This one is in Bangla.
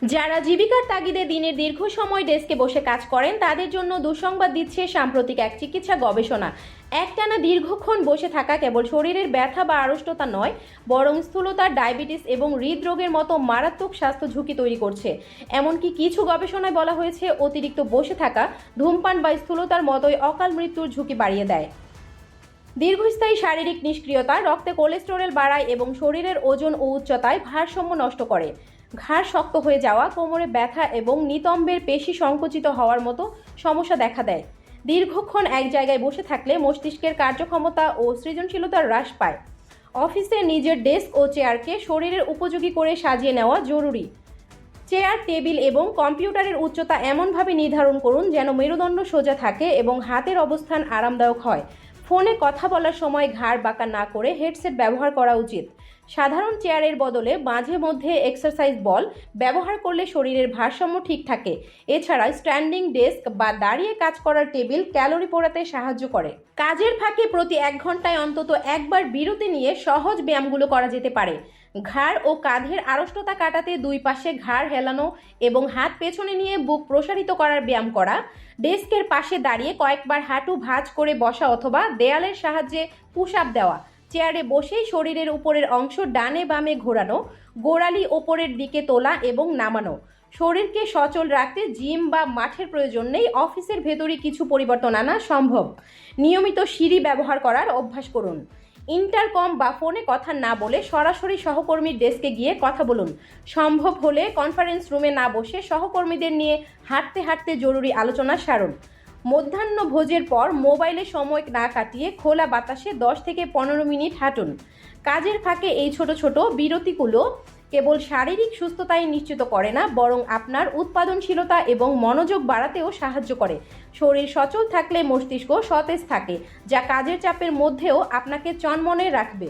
যারা জীবিকার তাগিদে দিনের দীর্ঘ সময় ডেস্কে বসে কাজ করেন তাদের জন্য দুঃসংবাদ দিচ্ছে সাম্প্রতিক এক চিকিৎসা গবেষণা। একটানা দীর্ঘক্ষণ বসে থাকা কেবল শরীরের ব্যথা বা আড়ষ্টতা নয়, বরং স্থূলতা, ডায়াবেটিস এবং হৃদরোগের মতো মারাত্মক স্বাস্থ্য ঝুঁকি তৈরি করছে। এমনকি কিছু গবেষণায় বলা হয়েছে অতিরিক্ত বসে থাকা ধূমপান বা স্থূলতার মতোই অকাল মৃত্যুর ঝুঁকি বাড়িয়ে দেয়। দীর্ঘস্থায়ী শারীরিক নিষ্ক্রিয়তা রক্তে কোলেস্টেরল বাড়ায় এবং শরীরের ওজন ও উচ্চতায় ভারসাম্য নষ্ট করে। ঘাড় শক্ত হয়ে যাওয়া, কোমরে ব্যথা এবং নিতম্বের পেশি সংকুচিত হওয়ার মতো সমস্যা দেখা দেয়। দীর্ঘক্ষণ এক জায়গায় বসে থাকলে মস্তিষ্কের কার্যক্ষমতা ও সৃজনশীলতা হ্রাস পায়। অফিসে নিজের ডেস্ক ও চেয়ারকে শরীরের উপযোগী করে সাজিয়ে নেওয়া জরুরি। চেয়ার, টেবিল এবং কম্পিউটারের উচ্চতা এমনভাবে নির্ধারণ করুন যেন মেরুদণ্ড সোজা থাকে এবং হাতের অবস্থান আরামদায়ক হয়। ফোনে কথা বলার সময় ঘাড় বাঁকা না করে হেডসেট ব্যবহার করা উচিত। সাধারণ চেয়ারের বদলে মাঝে মধ্যে এক্সারসাইজ বল ব্যবহার করলে শরীরের ভারসাম্য ঠিক থাকে। এছাড়া স্ট্যান্ডিং ডেস্ক বা দাঁড়িয়ে কাজ করার টেবিল ক্যালোরি পোড়াতে সাহায্য করে। কাজের ফাঁকে প্রতি 1 ঘন্টায় অন্তত একবার বিরতি নিয়ে সহজ ব্যায়ামগুলো করা যেতে পারে। ঘাড় ও কাঁধের আড়ষ্টতা কাটাতে দুই পাশে ঘাড় হেলানো এবং হাত পেছনে নিয়ে বুক প্রসারিত করার ব্যায়াম করা। ডেস্কের পাশে দাঁড়িয়ে কয়েকবার হাঁটু ভাঁজ করে বসা অথবা দেয়ালের সাহায্যে পুশ আপ দেওয়া। চেয়ারে বসেই শরীরের উপরের অংশ ডানে বামে ঘোরানো, গোড়ালি ওপরের দিকে তোলা এবং নামানো। শরীরকে সচল রাখতে জিম বা মাঠের প্রয়োজন নেই, অফিসের ভেতরই কিছু পরিবর্তন আনা সম্ভব। নিয়মিত সিঁড়ি ব্যবহার করার অভ্যাস করুন। ইন্টারকম বা ফোনে কথা না বলে সরাসরি সহকর্মীর ডেস্কে গিয়ে কথা বলুন। সম্ভব হলে কনফারেন্স রুমে না বসে সহকর্মীদের নিয়ে হাঁটতে হাঁটতে জরুরি আলোচনা সারুন। মধ্যাহ্ন ভোজের পর মোবাইলে সময় না কাটিয়ে খোলা বাতাসে 10 থেকে 15 মিনিট হাঁটুন। কাজের ফাঁকে এই ছোট ছোট বিরতিগুলো কেবল শারীরিক সুস্থতাই নিশ্চিত করে না, বরং আপনার উৎপাদনশীলতা এবং মনোযোগ বাড়াতেও সাহায্য করে। শরীর সচল থাকলে মস্তিষ্ক সতেজ থাকে, যা কাজের চাপের মধ্যেও আপনাকে চনমনে রাখবে।